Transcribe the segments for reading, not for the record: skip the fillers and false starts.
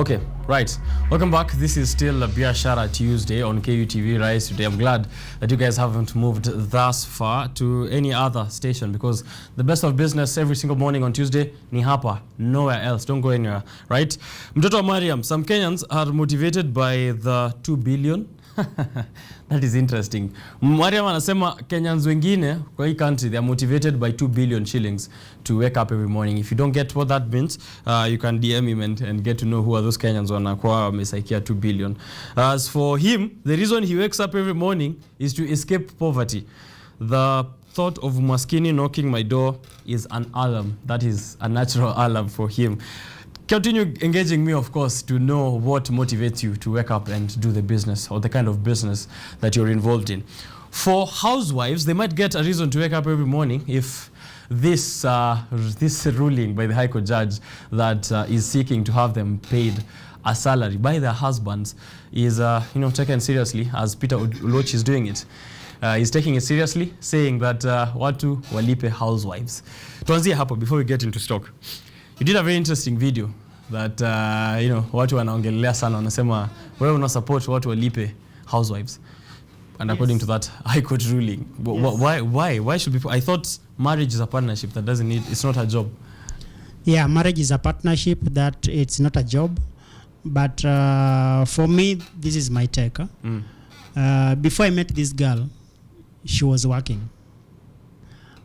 Okay, right. Welcome back. This is still a Biashara Tuesday on KUTV Rise today. I'm glad that you guys haven't moved thus far to any other station because the best of business every single morning on Tuesday ni hapa, nowhere else. Don't go anywhere, right? Mtoto wa Mariam, some Kenyans are motivated by the 2 billion. That is interesting. Mariam anasema Kenyans wengine kwa hii country, they are motivated by 2 billion shillings to wake up every morning. If you don't get what that means, you can DM him and get to know who are those Kenyans wanakuwa wamesaikia 2 billion. As for him, the reason he wakes up every morning is to escape poverty. The thought of maskini knocking my door is an alarm. That is a natural alarm for him. Continue engaging me, of course, to know what motivates you to wake up and do the business or the kind of business that you're involved in. For housewives, they might get a reason to wake up every morning if this ruling by the High Court judge that is seeking to have them paid a salary by their husbands is taken seriously, as Peter Oluoch is doing it. He's taking it seriously, saying that watu walipe housewives. Tuanzie hapo before we get into stock. You did a very interesting video that watu wanaongelea sana, wanasema wewe una support watu walipe housewives. And according to that High Court ruling, why should people? I thought marriage is a partnership that doesn't need, it's not a job. Yeah, marriage is a partnership that it's not a job. But for me, this is my take. Before I met this girl, she was working.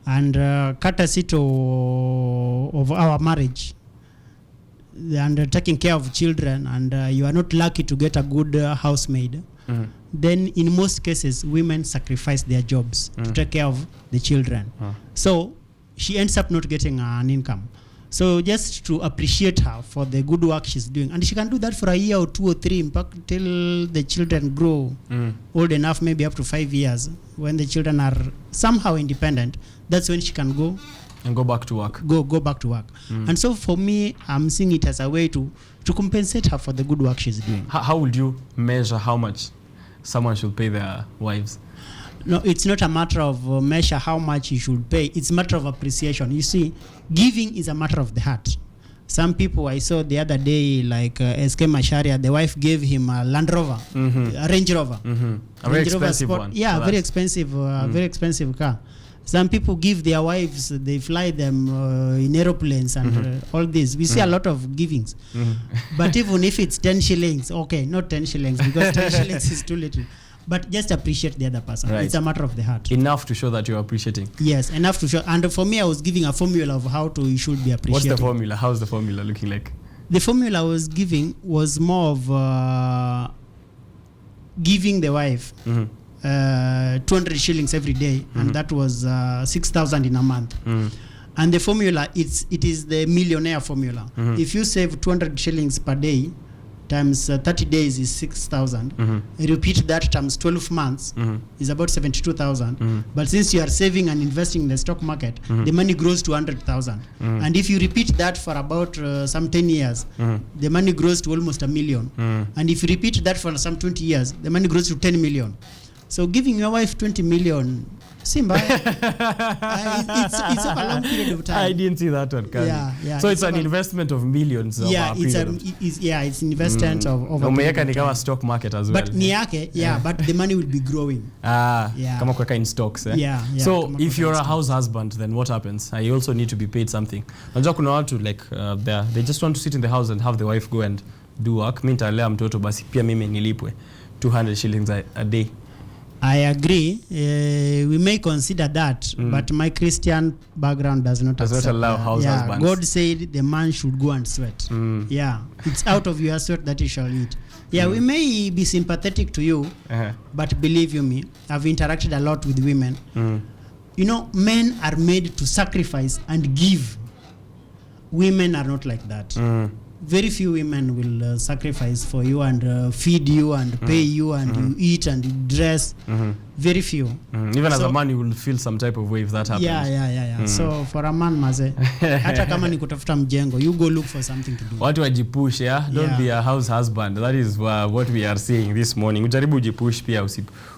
And courtesy of our marriage and taking care of children, and you are not lucky to get a good housemaid, then in most cases women sacrifice their jobs to take care of the children. So she ends up not getting an income. So just to appreciate her for the good work she's doing, and she can do that for a year or 2 or 3 till the children grow old enough, maybe up to 5 years, when the children are somehow independent. That's when she can go and go back to work. Go back to work. And so for me, I'm seeing it as a way to compensate her for the good work she's doing. How would you measure how much someone should pay their wives? No, it's not a matter of measure how much you should pay. It's a matter of appreciation. You see, giving is a matter of the heart. Some people I saw the other day, like SK Masharia, the wife gave him a Land Rover, a Range Rover. A very expensive one. Yeah, very expensive, very expensive car. Some people give their wives, they fly them in aeroplanes and all this. We see a lot of givings. But even if it's 10 shillings, okay, not 10 shillings, because 10 shillings is too little. But just appreciate the other person. Right. It's a matter of the heart. Enough to show that you're appreciating. Yes, enough to show. And for me, I was giving a formula of how you should be appreciating. What's the formula? How's the formula looking like? The formula I was giving was more of giving the wife 200 shillings every day, and that was 6,000 in a month. And the formula, it is the millionaire formula. If you save 200 shillings per day, times 30 days is 6,000. Repeat that times 12 months is about 72,000. But since you are saving and investing in the stock market, the money grows to 100,000. And if you repeat that for about some 10 years, the money grows to almost 1 million. And if you repeat that for some 20 years, the money grows to 10 million. So giving your wife 20 million, Simba, it's a long period of time. I didn't see that one. Yeah. So it's an investment of millions. It's investment of umeweka ni kama stock market as well. But ni yake, but the money will be growing. Kama kuweka in stocks. So if you're a house husband, then what happens? You also need to be paid something. Unajua kuna watu like they just want to sit in the house and have the wife go and do work. Mimi nitalea mtoto basi pia mimi nilipwe 200 shillings a day. I agree. We may consider that, but my Christian background does not allow house husbands. God said the man should go and sweat. It's out of your sweat that you shall eat. We may be sympathetic to you, but believe you me, I've interacted a lot with women. Men are made to sacrifice and give. Women are not like that. Very few women will sacrifice for you and feed you and pay you and you eat and you dress. Very few. Even as a man, you will feel some type of way if that happens. So for a man, maze, hata kama ni kutafuta mjengo, you go look for something to do. Watu wajipush, Don't be a house husband. That is what we are saying this morning. Ujaribu ujipush pia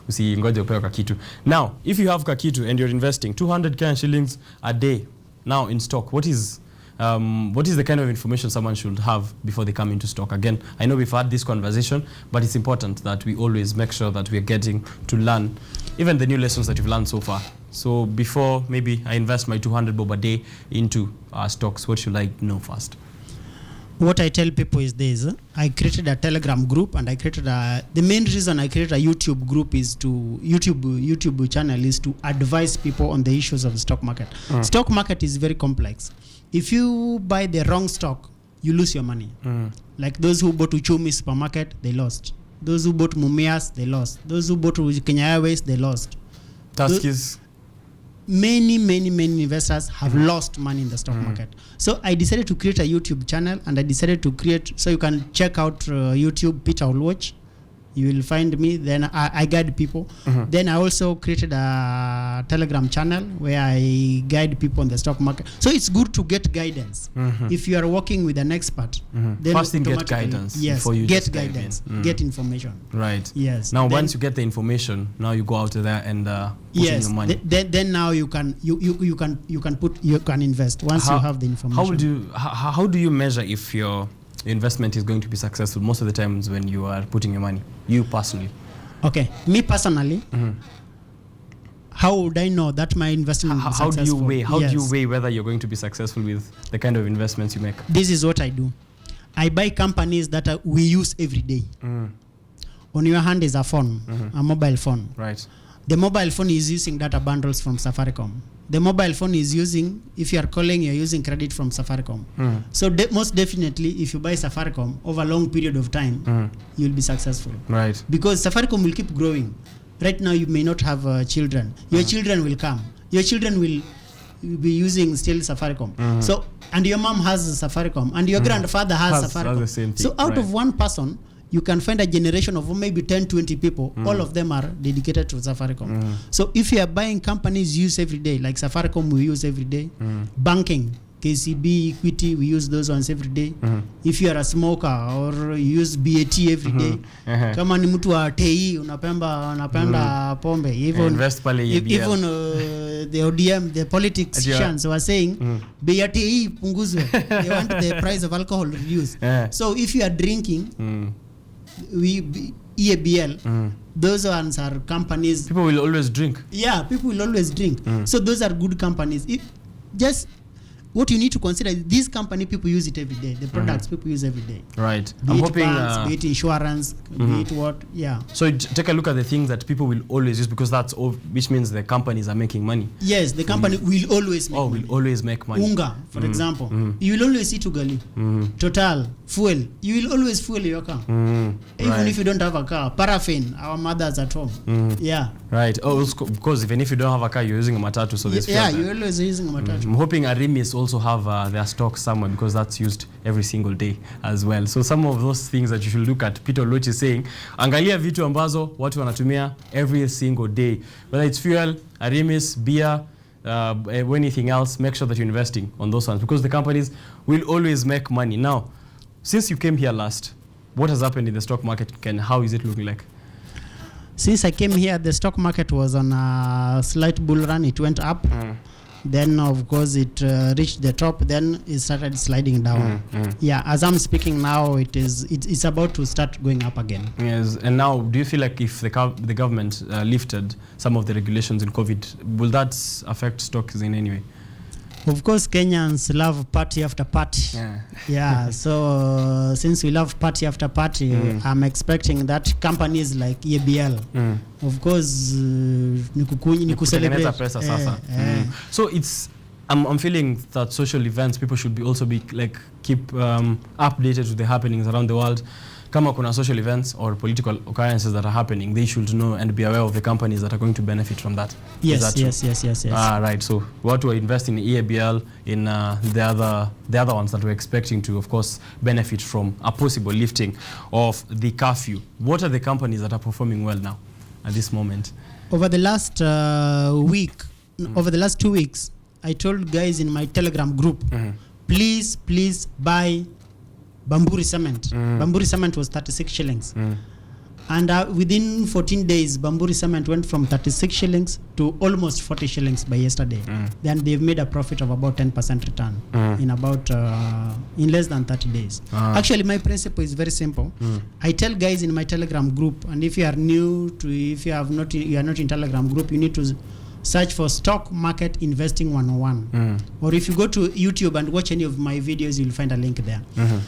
usingoje upewe kakitu. Now, if you have kakitu and you're investing 200 shillings a day now in stock, what is what is the kind of information someone should have before they come into stock? Again, I know we've had this conversation, but it's important that we always make sure that we're getting to learn even the new lessons that you've learned so far. So before maybe I invest my 200 bob a day into stocks, what should I know first? What I tell people is this: I created a Telegram group, and I created the main reason I created a YouTube group is to YouTube channel is to advise people on the issues of the stock market. Stock market is very complex. If you buy the wrong stock, you lose your money. Like those who bought Uchumi supermarket, they lost. Those who bought Mumias, they lost. Those who bought Kenya Airways, they lost. Taskis. Many investors have lost money in the stock market. So I decided to create a YouTube channel, and I decided to create, so you can check out YouTube, Peter Oluoch. You will find me. Then I guide people. Then I also created a Telegram channel where I guide people on the stock market. So it's good to get guidance. If you are working with an expert, then first thing, get guidance. Yes, before you get guidance, get information. Right. Yes. Now, once you get the information, now you go out there and put in your money. Then now you can invest once you have the information. How do you measure if your investment is going to be successful? Most of the times when you are putting your money, you personally. Okay, me personally, how would I know that my investment will be successful? How do you weigh whether you're going to be successful with the kind of investments you make? This is what I do. I buy companies that we use every day. On your hand is a phone, a mobile phone. Right. The mobile phone is using data bundles from Safaricom. The mobile phone is using, if you are calling, you're using credit from Safaricom. So most definitely, if you buy Safaricom over a long period of time, you'll be successful. Right. Because Safaricom will keep growing. Right now, you may not have children. Your children will come. Your children will be using still Safaricom. So, and your mom has Safaricom, and your grandfather has Safaricom. The same thing. So out of one person, you can find a generation of maybe 10, 20 people. All of them are dedicated to Safaricom. So if you are buying companies used every day, like Safaricom we use every day, banking, KCB, Equity, we use those ones every day. If you are a smoker or you use BAT every day, kama ni mtu wa TI unapenda pombe, even invest pale even the ODM, the politicians were saying BAT punguzwe. They want the price of alcohol reduced. So if you are drinking, EABL, those ones are companies. People will always drink. Yeah, people will always drink. So those are good companies. Just what you need to consider is this company, people use it every day. The products people use every day. Right. I'm hoping banks, be it insurance, be it what, So take a look at the things that people will always use, because that's all, which means the companies are making money. Yes, the company will always make money. Will always make money. Unga, for example. You will always see Tugali. Total, fuel. You will always fuel your car. Even if you don't have a car. Paraffin, our mothers at home. Yeah. Right. Oh, because even if you don't have a car, you're using a matatu, so there's fuel. You're always using a matatu. I'm hoping Arimis also have their stock somewhere, because that's used every single day as well. So some of those things that you should look at, Peter Oluoch is saying, angalia vitu ambazo watu wanatumia every single day, whether it's fuel, Arimis, beer, anything else. Make sure that you're investing on those ones, because the companies will always make money. Now, since you came here last, what has happened in the stock market, and how is it looking like? Since I came here, the stock market was on a slight bull run. It went up. Then, of course, it reached the top. Then it started sliding down. Yeah, as I'm speaking now, it's about to start going up again. Yes, and now, do you feel like if the government lifted some of the regulations in COVID, will that affect stocks in any way? Of course, Kenyans love party after party. Yeah. So since we love party after party, I'm expecting that companies like EABL, of course, ni celebrate pesa sasa. So I'm feeling that social events, people should also be like keep updated to the happenings around the world. Kama kuna social events or political occurrences that are happening, they should know and be aware of the companies that are going to benefit from that. Yes. Right. So what we're investing in EABL, in the other ones that we're expecting to, of course, benefit from a possible lifting of the curfew. What are the companies that are performing well now at this moment? Over the last over the last 2 weeks, I told guys in my Telegram group, please buy Bamburi cement. Bamburi cement was 36 shillings. And within 14 days, Bamburi Cement went from 36 shillings to almost 40 shillings by yesterday. Then they've made a profit of about 10% return in about in less than 30 days. Actually, my principle is very simple. I tell guys in my Telegram group, and if you are new to, if you are not in Telegram group, you need to search for Stock Market Investing 101. Or if you go to YouTube and watch any of my videos, you'll find a link there.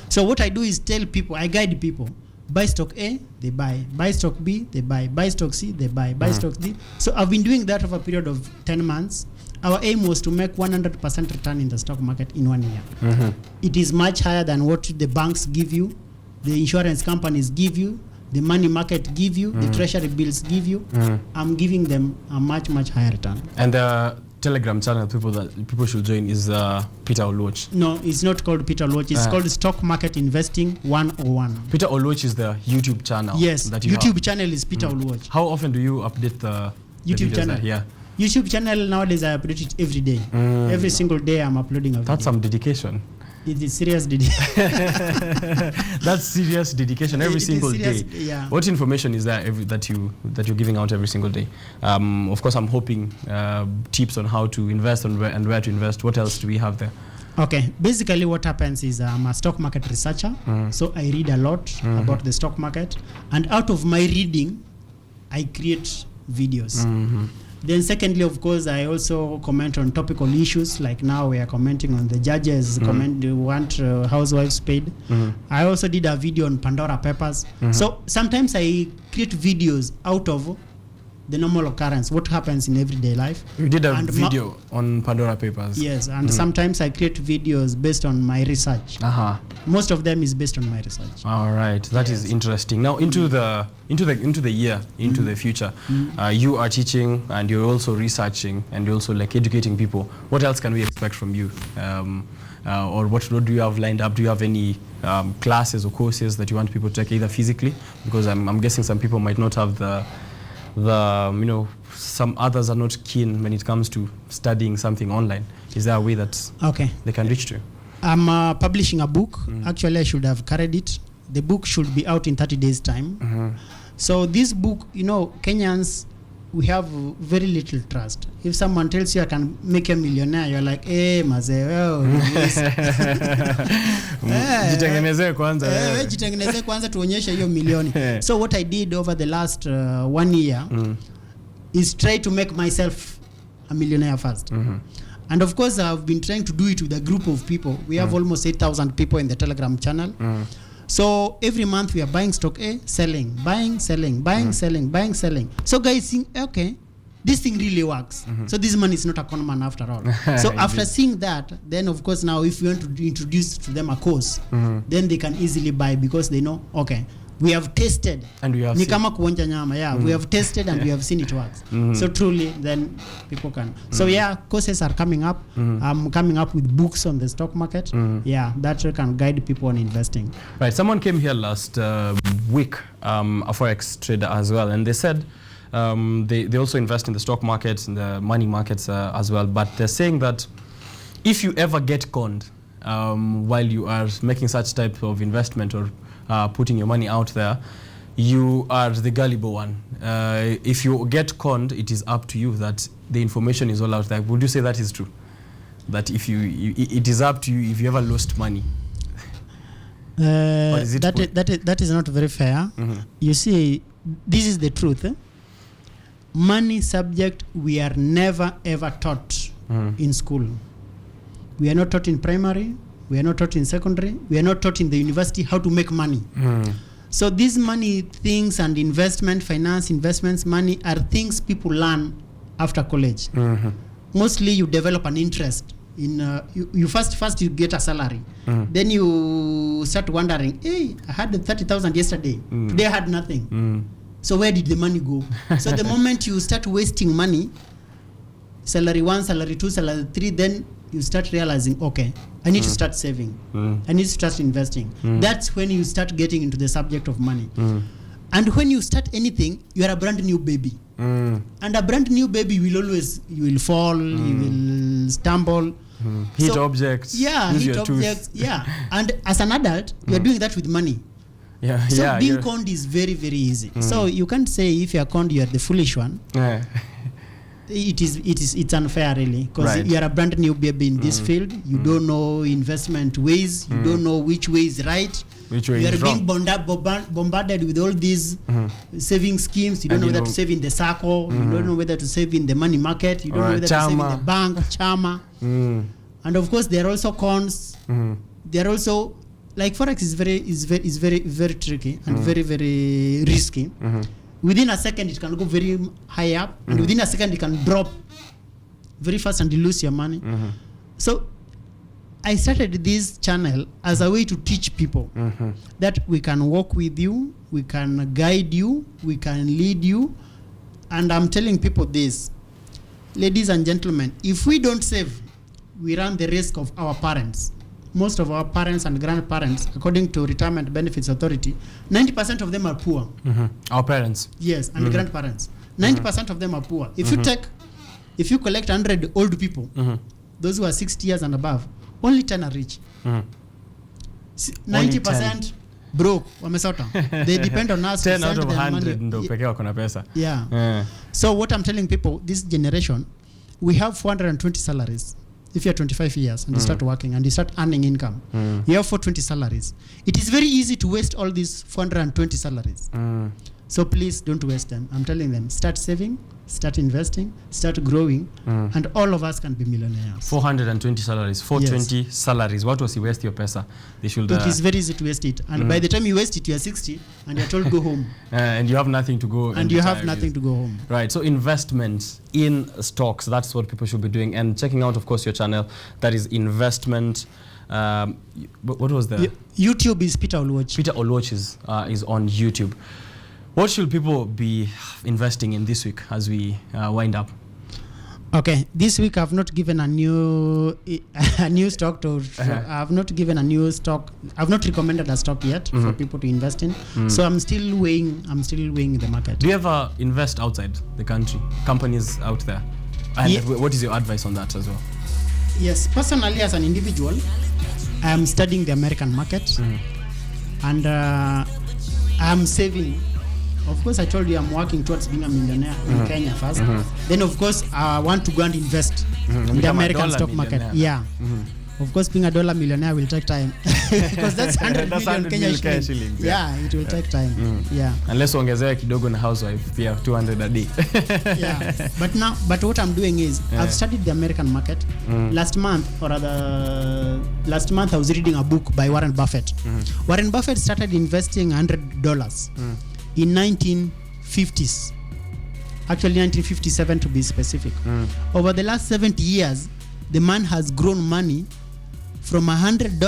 So what I do is tell people, I guide people. Buy stock A, they buy. Buy stock B, they buy. Buy stock C, they buy. Buy stock D. So I've been doing that over a period of 10 months. Our aim was to make 100% return in the stock market in 1 year. It is much higher than what the banks give you, the insurance companies give you, the money market give you, the treasury bills give you. I'm giving them a much higher return. And the Telegram channel people should join is Peter Oluoch. No, it's not called Peter Oluoch. It's called Stock Market Investing 101. Peter Oluoch is the YouTube channel. Yes, that you YouTube have. channel is Peter Oluoch. How often do you update the YouTube videos channel? there? Yeah. YouTube channel nowadays I update it every day. Every single day I'm uploading a video. That's some dedication. It is serious dedication. That's serious dedication every single day. Yeah. What information is there that you're giving out every single day? Of course, I'm hoping tips on how to invest and where to invest. What else do we have there? Okay, basically what happens is I'm a stock market researcher, so I read a lot about the stock market, and out of my reading, I create videos. Then secondly, of course, I also comment on topical issues, like now we are commenting on the judges want housewives paid. I also did a video on Pandora Papers. So sometimes I create videos out of the normal occurrence, what happens in everyday life. You did a video on Pandora Papers. Yes, and sometimes I create videos based on my research. Most of them is based on my research. All right, that is interesting. Now into the year, into the future, you are teaching and you're also researching and you're also like educating people. What else can we expect from you? Or what do you have lined up? Do you have any classes or courses that you want people to take either physically? Because I'm guessing some people might not have the some others are not keen when it comes to studying something online. Is there a way that they can reach to? I'm publishing a book. Actually, I should have carried it. The book should be out in 30 days time. So this book, Kenyans, we have very little trust. If someone tells you I can make a millionaire, you're like, hey, maze, jitengeneze kwanza tuonyeshe hiyo milioni. So what I did over the last 1 year is try to make myself a millionaire first. And of course, I've been trying to do it with a group of people. We have almost 8,000 people in the Telegram channel. So every month we are buying stock A, selling, buying, selling, buying, selling, buying, selling. So guys think, okay, this thing really works. So this money is not a con man after all. So after seeing that, then of course now if you want to introduce to them a course, then they can easily buy because they know, okay, we have tested. And we have Ni kama kuonja nyama, we have tested and we have seen it works. So truly, then people can. So courses are coming up. I'm coming up with books on the stock market. That can guide people on investing. Right. Someone came here last week, a forex trader as well, and they said they also invest in the stock markets, in the money markets as well. But they're saying that if you ever get conned while you are making such type of investment or putting your money out there, you are the gullible one. If you get conned, it is up to you that the information is all out there. Would you say that is true? That if it is up to you if you ever lost money? That is not very fair. You see, this is the truth. Money subject we are never ever taught in school. We are not taught in primary. We are not taught in secondary. We are not taught in the university how to make money. So these money things and finance investments, money are things people learn after college. Mostly you develop an interest in you first you get a salary. Then you start wondering, hey, I had 30,000 yesterday. Today I had nothing. So where did the money go? So the moment you start wasting money, salary 1, salary 2, salary 3, then you start realizing, okay, I need to start saving. I need to start investing. That's when you start getting into the subject of money. And when you start anything, you are a brand new baby. And a brand new baby you will fall, you will stumble. Hit objects. Hit objects. And as an adult, you are doing that with money. Yeah, So yeah, being you're- conned is very, very easy. So you can't say if you are conned, you are the foolish one. Yeah. It's unfair really, because Right. you are a brand new baby in this field. You don't know investment ways. You don't know which way is right. Which way You are is being wrong? bombarded with all these saving schemes. You don't And know you whether know- to save in the circle. You don't know whether to save in the money market. You don't know Alright, whether to save in chama. the bank, chama. And of course, there are also cons. There are also, like forex is very tricky and very risky. Within a second, it can go very high up, and within a second, it can drop very fast, and you lose your money. So I started this channel as a way to teach people that we can walk with you, we can guide you, we can lead you. And I'm telling people this, ladies and gentlemen, if we don't save, we run the risk of our parents. Most of our parents and grandparents, according to Retirement Benefits Authority, 90% of them are poor. Our parents. Yes, and grandparents. 90% of them are poor. If you collect 100 old people, those who are 60 years and above, only 10 are rich. 90% broke, wamesota. They depend on us 10 to out send of them 100 money. ndo pekee wako na pesa. Yeah. So what I'm telling people, this generation, we have 420 salaries. If you're 25 years and you start working and you start earning income, you have 420 salaries. It is very easy to waste all these 420 salaries. So please don't waste them. I'm telling them, start saving, start investing, start growing, and all of us can be millionaires. 420 salaries, 420 salaries. Watu wasiwaste your pesa. They should. It is very easy to waste it. And by the time you waste it, you are 60 and you're told go home. And you have nothing to go. And you have nothing to go home. Right. So investments in stocks. That's what people should be doing. And checking out, of course, your channel. That is investment. What was the YouTube is Peter Oluoch. Peter Oluoch is on YouTube. What should people be investing in this week as we wind up? Okay, this week I've not given a new stock to. I've not given a new stock. I've not recommended a stock yet for people to invest in. So I'm still weighing the market. Do you ever invest outside the country? Companies out there? And what is your advice on that as well? Yes, personally as an individual, I'm studying the American market, and I'm saving. Of course, I told you I'm working towards being a millionaire in Kenya first. Then, of course, I want to go and invest in the American stock market. Yeah. Of course, being a dollar millionaire will take time because that's 100 million Kenya shillings. Yeah, it will take time. Yeah. Unless ongezewe kidogo na housewife pia 200 a day. Yeah. But what I'm doing is I've studied the American market. Last month I was reading a book by Warren Buffett. Warren Buffett started investing $100 in 1950s. Actually 1957 to be specific. Over the last 70 years, the man has grown money from $100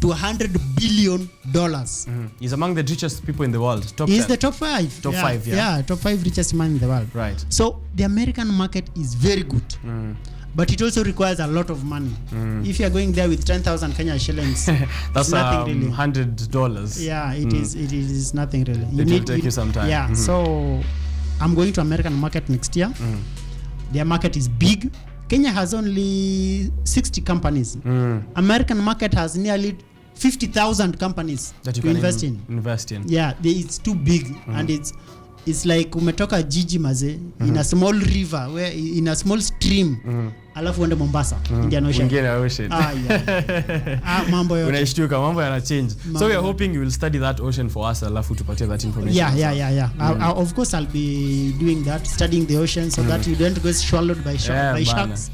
to $100 billion. He's among the richest people in the world. He's the top 5. Top 5, yeah. Yeah, top 5 richest man in the world. Right. So the American market is very good. But it also requires a lot of money. If you're going there with 10,000 Kenya shillings, that's it's nothing really. $100. Yeah, it is nothing really. It will take you some time. Yeah, so I'm going to American market next year. Their market is big. Kenya has only 60 companies. American market has nearly 50,000 companies that you to can invest in. Yeah, it's too big, and it's like umetoka jiji maze in a small river, where in a small stream, alafu uende Mombasa, Indian Ocean. Mambo yote. Unaishtuka, mambo yana change. So we are hoping you will study that ocean for us, alafu tupatie that information. Yeah. Of course I'll be doing that, studying the ocean so that you don't get swallowed by sharks.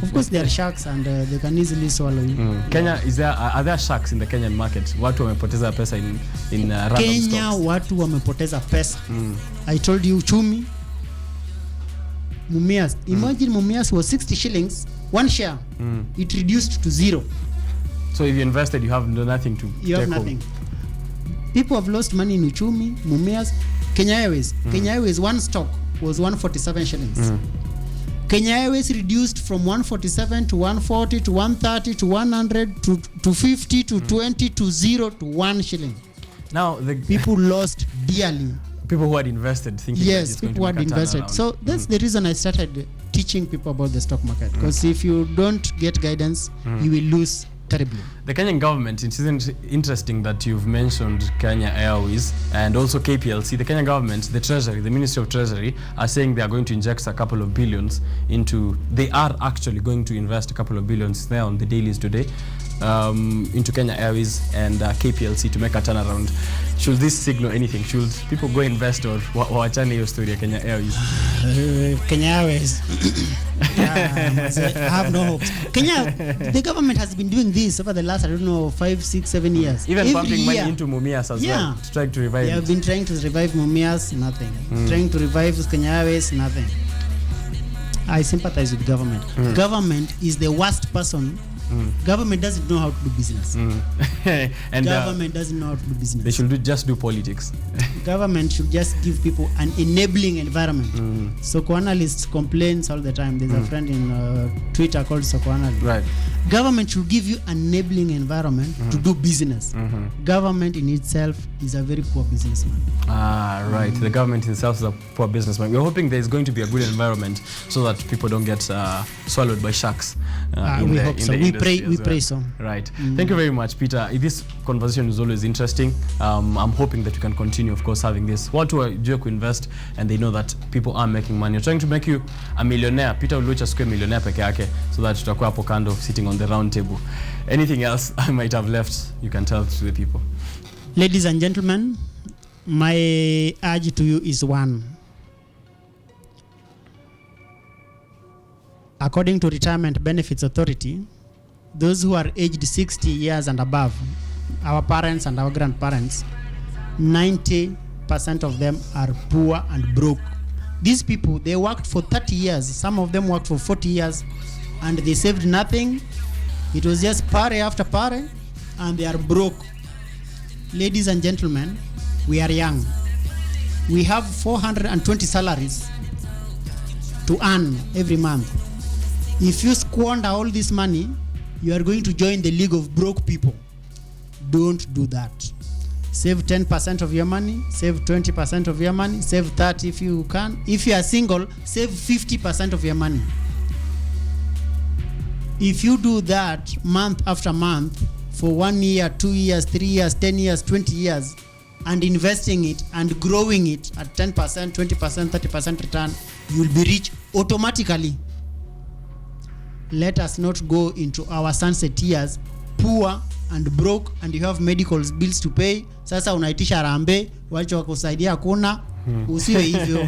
Of course there are sharks and they can easily swallow you. Kenya, are there sharks in the Kenyan market? Watu wamepoteza pesa in random Kenya stocks. Watu wamepoteza pesa. I told you uchumi. Mumias. Imagine Mumias was 60 shillings, one share. It reduced to 0. So if you invested, you have nothing to You have nothing. People have lost money in uchumi, Mumias. Kenya Airways. Kenya Airways, one stock was 147 shillings. Kenya Airways reduced from 147 to 140 to 130 to 100 to 50 to 20 to 0 to 1 shilling. Now the people lost dearly. People who had invested thinking yes, people who had invested. So that's the reason I started teaching people about the stock market. Because if you don't get guidance, you will lose terribly. The Kenyan government, it isn't interesting that you've mentioned Kenya Airways and also KPLC. The Kenyan government, the Treasury, the Ministry of Treasury are saying they are going to inject a couple of billions into, they are actually going to invest a couple of billions there on the dailies today into Kenya Airways and KPLC to make a turnaround. Should this signal anything? Should people go invest or wachane hiyo story ya Kenya Airways? Kenya Airways. I have no hopes. Kenya, the government has been doing this over the last, I don't know, 5, 6, 7 years. Even Every pumping money year. into Mumias as well to try to revive They have been trying to revive Mumias, nothing. Trying to revive Kenya Airways, nothing. I sympathize with government. Government is the worst person. Government doesn't know how to do business. And government doesn't know how to do business. They should just do politics. Government should just give people an enabling environment. Soko analysts complains all the time. There's a friend in Twitter called Soko analyst. Right. Government should give you an enabling environment to do business. Government in itself is a very poor businessman. Right. The government itself is a poor businessman. We're hoping there's going to be a good environment so that people don't get swallowed by sharks. We hope so. We pray so. Right. Thank you very much, Peter. This conversation is always interesting. I'm hoping that we can continue, of course, having this. Watu wajue kuinvest and they know that people are making money. We're trying to make you a millionaire. Peter Oluoch asikue millionaire peke yake so that tutakuwa hapo kando sitting on the round table. Anything else I might have left, you can tell to the people. Ladies and gentlemen, my urge to you is one. According to Retirement Benefits Authority, those who are aged 60 years and above, our parents and our grandparents, 90% of them are poor and broke. These people, they worked for 30 years. Some of them worked for 40 years and they saved nothing. It was just party after party and they are broke. Ladies and gentlemen, we are young. We have 420 salaries to earn every month. If you squander all this money, you are going to join the league of broke people. Don't do that. Save 10% of your money, save 20% of your money, save 30% if you can. If you are single, save 50% of your money. If you do that month after month for 1 year, 2 years, 3 years, 10 years, 20 years, and investing it and growing it at 10%, 20%, 30% return, you'll be rich automatically. Let us not go into our sunset years poor and broke and you have medical bills to pay. Sasa unaitisha rambe, wacho wakusaidia kuna. Usiwe hivyo.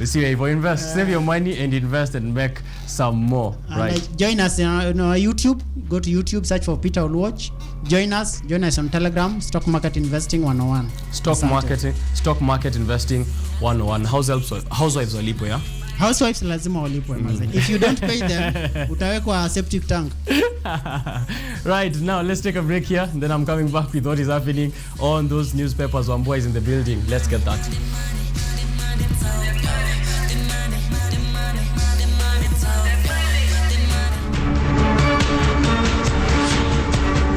Usiwe hivyo. Invest, save your money and invest and make some more. Right. Join us on YouTube. Go to YouTube, search for Peter Oluoch. Join us on Telegram, Stock Market Investing 101. Stock Market Investing 101. Housewives walipo, yeah? Housewives lazima walipwe maze. If you don't pay them, utawekwa septic tank. Right, now let's take a break here. Then I'm coming back with what is happening on those newspapers. Wambua is in the building. Let's get that.